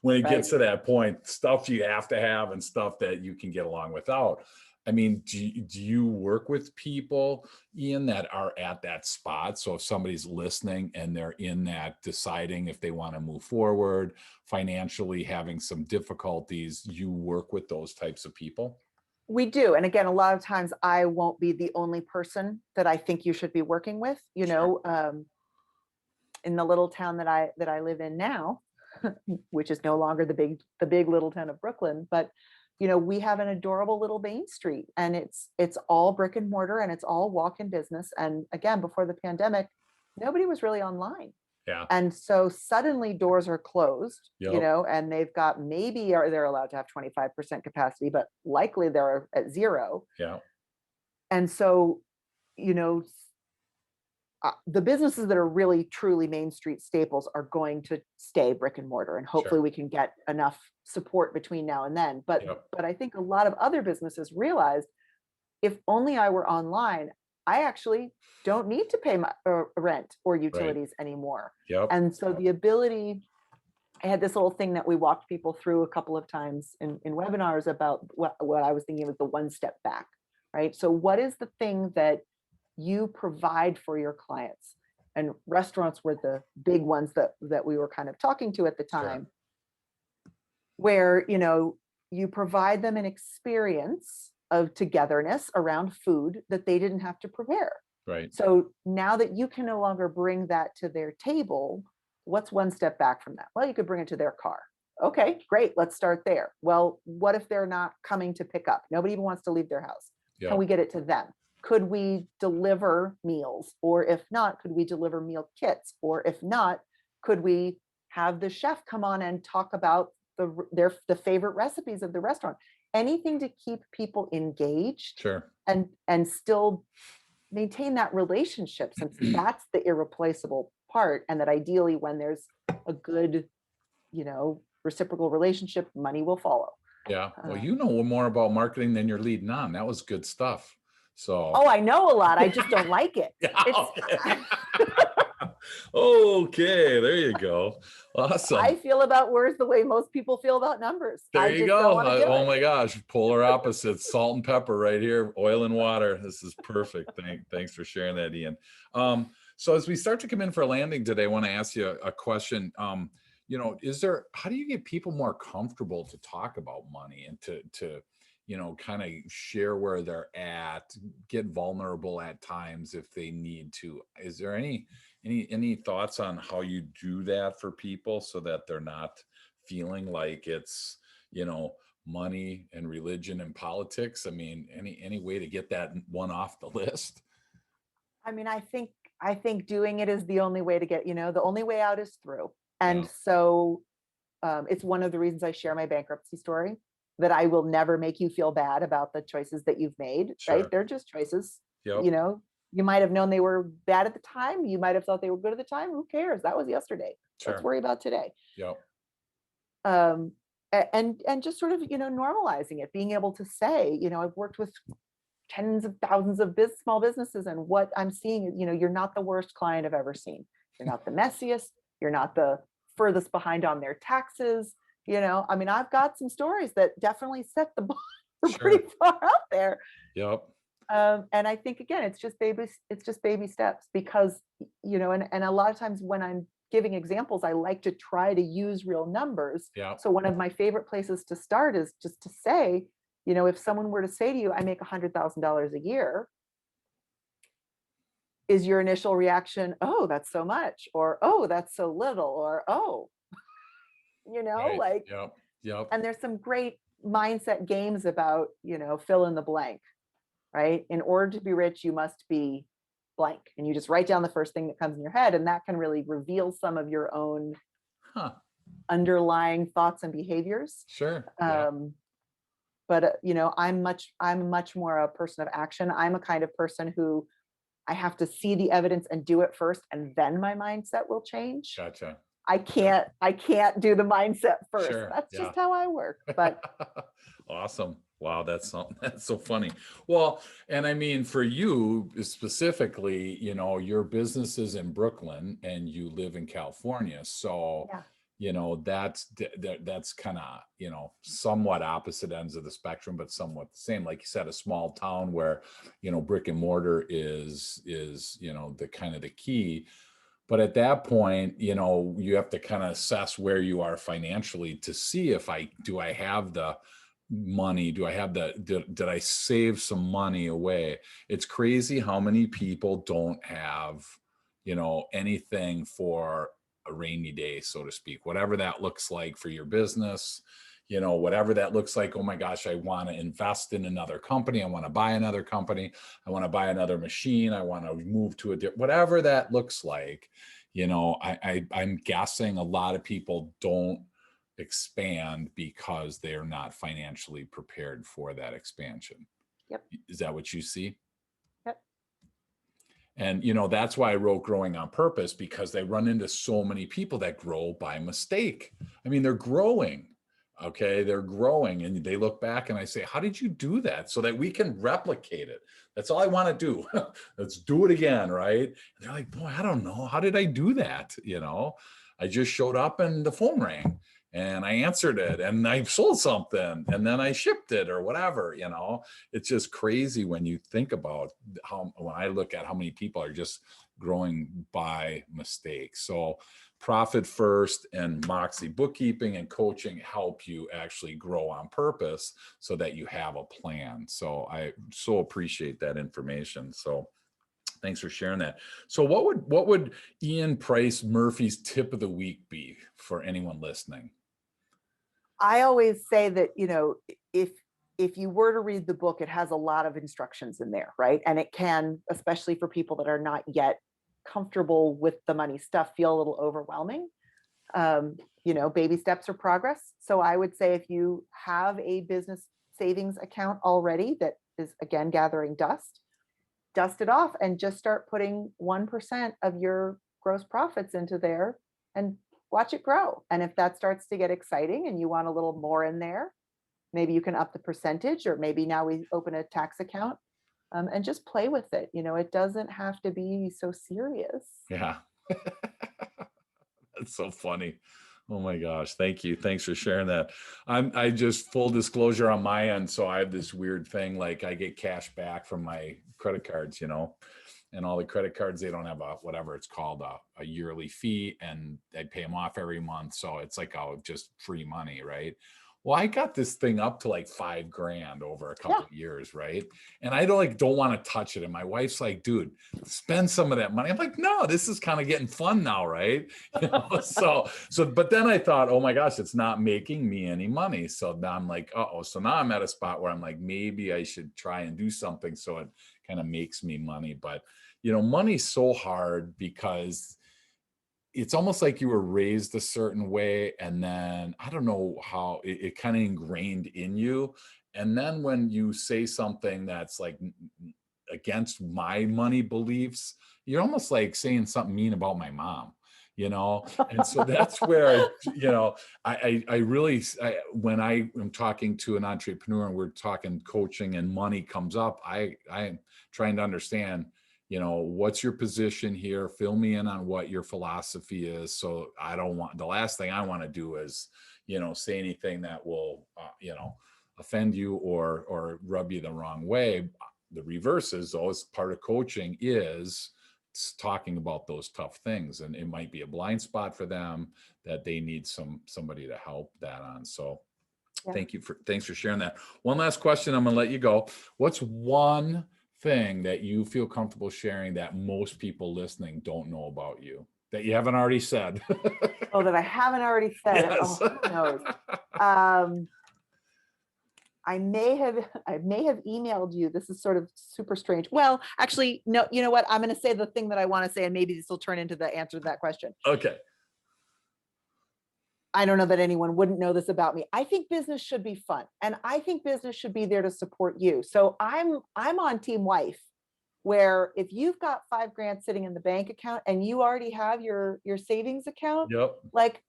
[SPEAKER 1] When it gets to that point, stuff you have to have and stuff that you can get along without. I mean, do you work with people, Ian, that are at that spot? So if somebody's listening and they're in that, deciding if they want to move forward financially, having some difficulties, you work with those types of people?
[SPEAKER 2] We do. And again, a lot of times I won't be the only person that I think you should be working with,
[SPEAKER 1] Sure.
[SPEAKER 2] in the little town that I live in now, which is no longer the big little town of Brooklyn, but we have an adorable little Main Street, and it's all brick and mortar, and it's all walk-in business. And again, before the pandemic, nobody was really online.
[SPEAKER 1] Yeah.
[SPEAKER 2] And so suddenly doors are closed,
[SPEAKER 1] Yep.
[SPEAKER 2] and they've got, maybe they're allowed to have 25% capacity, but likely they're at 0.
[SPEAKER 1] Yeah.
[SPEAKER 2] And so, the businesses that are really truly Main Street staples are going to stay brick and mortar, and hopefully
[SPEAKER 1] Sure.
[SPEAKER 2] we can get enough support between now and then. But
[SPEAKER 1] Yep.
[SPEAKER 2] I think a lot of other businesses realized, if only I were online, I actually don't need to pay my rent or
[SPEAKER 1] Right.
[SPEAKER 2] utilities anymore.
[SPEAKER 1] Yep.
[SPEAKER 2] And so the ability, I had this little thing that we walked people through a couple of times in webinars about what I was thinking of the one step back, right? So what is the thing that you provide for your clients? And restaurants were the big ones that we were kind of talking to at the time, where you provide them an experience of togetherness around food that they didn't have to prepare.
[SPEAKER 1] Right.
[SPEAKER 2] So now that you can no longer bring that to their table, what's one step back from that? Well, you could bring it to their car. Okay, great. Let's start there. Well, what if they're not coming to pick up? Nobody even wants to leave their house.
[SPEAKER 1] Yep.
[SPEAKER 2] Can we get it to them? Could we deliver meals? Or if not, could we deliver meal kits? Or if not, could we have the chef come on and talk about the favorite recipes of the restaurant? Anything to keep people engaged,
[SPEAKER 1] Sure.
[SPEAKER 2] and still maintain that relationship, since that's the irreplaceable part. And that ideally, when there's a good, reciprocal relationship, money will follow.
[SPEAKER 1] Yeah. Well, you know more about marketing than you're leading on. That was good stuff. So.
[SPEAKER 2] Oh, I know a lot. I just don't like it.
[SPEAKER 1] Yeah. Okay, there you go. Awesome.
[SPEAKER 2] I feel about words the way most people feel about numbers.
[SPEAKER 1] There you go. Oh my gosh, polar opposites, salt and pepper right here, oil and water. This is perfect. Thanks for sharing that, Ian. So as we start to come in for a landing today, I want to ask you a question. How do you get people more comfortable to talk about money and to kind of share where they're at, get vulnerable at times if they need to? Is there any thoughts on how you do that for people so that they're not feeling like it's, money and religion and politics? I mean, any way to get that one off the list?
[SPEAKER 2] I mean, I think doing it is the only way to get, the only way out is through. And
[SPEAKER 1] Yeah.
[SPEAKER 2] so it's one of the reasons I share my bankruptcy story, that I will never make you feel bad about the choices that you've made, right?
[SPEAKER 1] Sure.
[SPEAKER 2] They're just choices.
[SPEAKER 1] Yep.
[SPEAKER 2] You might have known they were bad at the time. You might have thought they were good at the time. Who cares? That was yesterday.
[SPEAKER 1] Sure.
[SPEAKER 2] Let's worry about today.
[SPEAKER 1] Yep.
[SPEAKER 2] And just sort of, normalizing it, being able to say, I've worked with tens of thousands of small businesses, and what I'm seeing is, you're not the worst client I've ever seen. You're not the messiest. You're not the furthest behind on their taxes. I mean, I've got some stories that definitely set the bar pretty far out there.
[SPEAKER 1] Yep.
[SPEAKER 2] And I think, again, it's just baby steps, because, and a lot of times when I'm giving examples, I like to try to use real numbers.
[SPEAKER 1] Yeah.
[SPEAKER 2] So one of my favorite places to start is just to say, if someone were to say to you, I make $100,000 a year, is your initial reaction, oh, that's so much, or, oh, that's so little, or, oh,
[SPEAKER 1] Right.
[SPEAKER 2] like,
[SPEAKER 1] Yep. Yep.
[SPEAKER 2] and there's some great mindset games about, fill in the blank, right? In order to be rich, you must be blank. And you just write down the first thing that comes in your head. And that can really reveal some of your own
[SPEAKER 1] Huh.
[SPEAKER 2] underlying thoughts and behaviors.
[SPEAKER 1] Sure. Yeah.
[SPEAKER 2] But I'm much more a person of action. I'm a kind of person who I have to see the evidence and do it first, and then my mindset will change.
[SPEAKER 1] Gotcha.
[SPEAKER 2] I can't do the mindset first.
[SPEAKER 1] Sure.
[SPEAKER 2] That's
[SPEAKER 1] Yeah.
[SPEAKER 2] just how I work. But
[SPEAKER 1] Awesome. Wow, that's so funny. Well, and I mean for you specifically, your business is in Brooklyn and you live in California. So,
[SPEAKER 2] yeah,
[SPEAKER 1] that's kind of, somewhat opposite ends of the spectrum, but somewhat the same. Like you said, a small town where, brick and mortar is, the kind of the key. But at that point, you have to kind of assess where you are financially to see if do I have the money? Do I have did I save some money away? It's crazy how many people don't have, anything for a rainy day, so to speak, whatever that looks like for your business, whatever that looks like. Oh my gosh, I want to invest in another company. I want to buy another company. I want to buy another machine. I want to move to whatever that looks like. I'm guessing a lot of people don't expand because they're not financially prepared for that expansion.
[SPEAKER 2] yep,
[SPEAKER 1] Is that what you see?
[SPEAKER 2] yep.
[SPEAKER 1] And, that's why I wrote Growing on Purpose, because they run into so many people that grow by mistake. I mean, they're growing. Okay. They're growing and they look back and I say, how did you do that so that we can replicate it? That's all I want to do. Let's do it again. Right. And they're like, boy, I don't know. How did I do that? I just showed up and the phone rang and I answered it and I sold something and then I shipped it or whatever. It's just crazy when you think about when I look at how many people are just growing by mistake. So Profit First and Moxie Bookkeeping and coaching help you actually grow on purpose so that you have a plan. So I so appreciate that information. So thanks for sharing that. So what would Ian Price Murphy's tip of the week be for anyone listening?
[SPEAKER 2] I always say that, if you were to read the book, it has a lot of instructions in there, right? And it can, especially for people that are not yet comfortable with the money stuff, feel a little overwhelming. Baby steps are progress. So I would say if you have a business savings account already that is, again, gathering dust it off and just start putting 1% of your gross profits into there and watch it grow. And if that starts to get exciting and you want a little more in there, maybe you can up the percentage, or maybe now we open a tax account, and just play with it. It doesn't have to be so serious.
[SPEAKER 1] Yeah. That's so funny. Oh my gosh. Thank you. Thanks for sharing that. I just full disclosure on my end. So I have this weird thing, like I get cash back from my credit cards, and all the credit cards, they don't have whatever it's called, a yearly fee, and I pay them off every month. So it's like, just free money. Right. Well, I got this thing up to like $5,000 over a couple of years, right? And I don't want to touch it. And my wife's like, dude, spend some of that money. I'm like, no, this is kind of getting fun now, right? But then I thought, oh my gosh, it's not making me any money. So now I'm like, so now I'm at a spot where I'm like, maybe I should try and do something so it kind of makes me money. But money's so hard because it's almost like you were raised a certain way, and then I don't know how it kind of ingrained in you. And then when you say something that's like against my money beliefs, you're almost like saying something mean about my mom, and so that's where I really, when I am talking to an entrepreneur and we're talking coaching and money comes up, I'm trying to understand, what's your position here? Fill me in on what your philosophy is. So the last thing I want to do is, say anything that will, offend you or rub you the wrong way. The reverse is, though, as part of coaching is talking about those tough things, and it might be a blind spot for them that they need somebody to help that on. So
[SPEAKER 2] Yeah.
[SPEAKER 1] thanks for sharing that. One last question, I'm going to let you go. What's one thing that you feel comfortable sharing that most people listening don't know about you? That you haven't already said.
[SPEAKER 2] Oh, that I haven't already said.
[SPEAKER 1] Yes.
[SPEAKER 2] Oh, who knows? I may have emailed you. This is sort of super strange. Well, actually, no, you know what? I'm going to say the thing that I want to say, and maybe this will turn into the answer to that question.
[SPEAKER 1] Okay.
[SPEAKER 2] I don't know that anyone wouldn't know this about me. I think business should be fun, and I think business should be there to support you. So I'm on team wife, where if you've got $5,000 sitting in the bank account and you already have your savings account,
[SPEAKER 1] Yep.
[SPEAKER 2] like,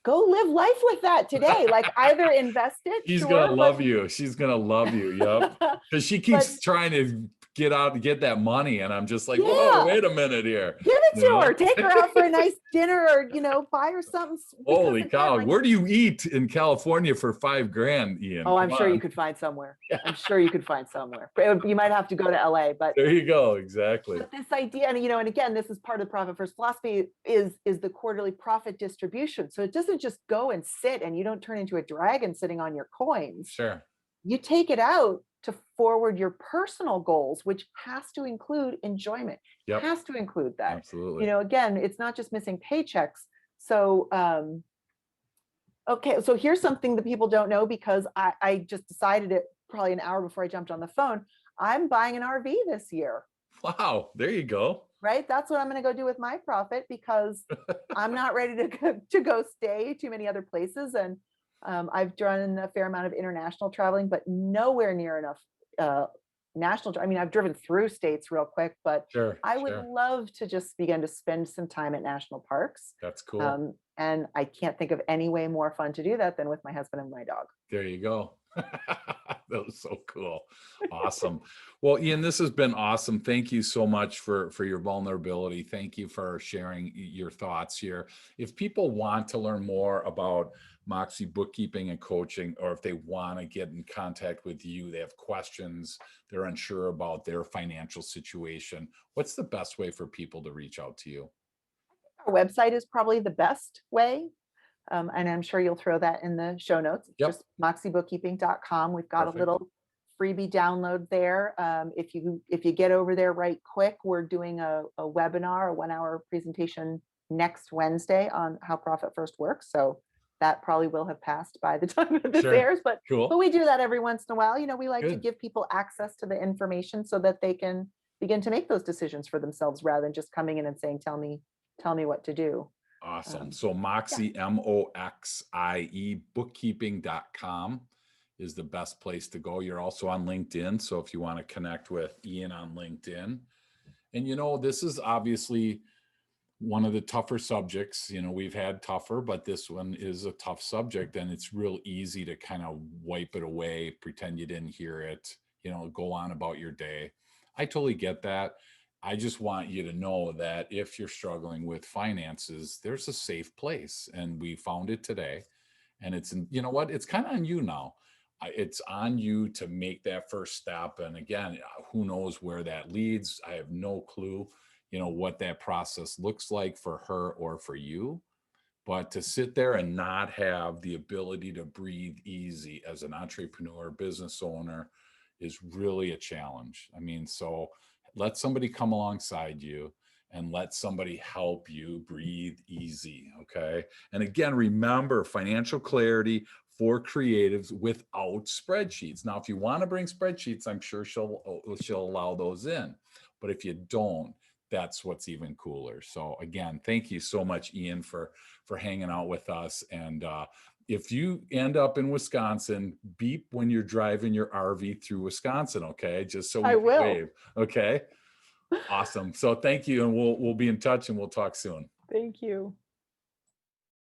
[SPEAKER 2] go live life with that today. Like, either invest it.
[SPEAKER 1] She's
[SPEAKER 2] sure,
[SPEAKER 1] gonna love you. She's gonna love you. Yep. Because she keeps trying to get that money, and I'm just like, whoa, wait a minute here.
[SPEAKER 2] Give it to her. Take her out for a nice dinner, or buy her something.
[SPEAKER 1] Holy cow! Like, where do you eat in California for $5,000, Ian?
[SPEAKER 2] Oh, I'm sure you could find somewhere. I'm sure you could find somewhere. You might have to go to LA, but
[SPEAKER 1] there you go. Exactly.
[SPEAKER 2] But this idea, and again, this is part of the profit first philosophy, is the quarterly profit distribution. So it doesn't just go and sit, and you don't turn into a dragon sitting on your coins.
[SPEAKER 1] Sure.
[SPEAKER 2] You take it out to forward your personal goals, which has to include enjoyment.
[SPEAKER 1] Yep.
[SPEAKER 2] Has to include that.
[SPEAKER 1] Absolutely.
[SPEAKER 2] Again, it's not just missing paychecks. So, okay, so here's something that people don't know, because I just decided it probably an hour before I jumped on the phone. I'm buying an RV this year.
[SPEAKER 1] Wow, there you go.
[SPEAKER 2] Right? That's what I'm going to go do with my profit, because I'm not ready to go stay too many other places. And I've done a fair amount of international traveling, but nowhere near enough national. I mean, I've driven through states real quick, but
[SPEAKER 1] Sure,
[SPEAKER 2] I would love to just begin to spend some time at national parks.
[SPEAKER 1] That's cool.
[SPEAKER 2] And I can't think of any way more fun to do that than with my husband and my dog.
[SPEAKER 1] There you go. That was so cool. Awesome. Well, Ian, this has been awesome. Thank you so much for your vulnerability. Thank you for sharing your thoughts here. If people want to learn more about Moxie Bookkeeping and coaching, or if they want to get in contact with you, they have questions, they're unsure about their financial situation, what's the best way for people to reach out to you?
[SPEAKER 2] Our website is probably the best way. And I'm sure you'll throw that in the show notes. It's just moxiebookkeeping.com. We've got a little freebie download there. If you get over there right quick, we're doing a webinar, a 1-hour presentation next Wednesday on how Profit First works. So that probably will have passed by the time that this airs, but we do that every once in a while. We like to give people access to the information so that they can begin to make those decisions for themselves, rather than just coming in and saying, tell me what to do.
[SPEAKER 1] Awesome. So Moxie, Moxie, bookkeeping.com is the best place to go. You're also on LinkedIn. So if you want to connect with Ian on LinkedIn, and this is obviously one of the tougher subjects. We've had tougher, but this one is a tough subject, and it's real easy to kind of wipe it away, pretend you didn't hear it, go on about your day. I totally get that. I just want you to know that if you're struggling with finances, there's a safe place, and we found it today. And it's, it's kind of on you now. It's on you to make that first step. And again, who knows where that leads? I have no clue, what that process looks like for her or for you. But to sit there and not have the ability to breathe easy as an entrepreneur, business owner, is really a challenge. So let somebody come alongside you and let somebody help you breathe easy. Okay. And again, remember, financial clarity for creatives without spreadsheets. Now, if you want to bring spreadsheets, I'm sure she'll allow those in. But if you don't, that's what's even cooler. So again, thank you so much, Ian, for hanging out with us. And if you end up in Wisconsin, beep when you're driving your RV through Wisconsin, okay? Just so we can wave, okay? Awesome. So thank you, and we'll be in touch, and we'll talk soon.
[SPEAKER 2] Thank you.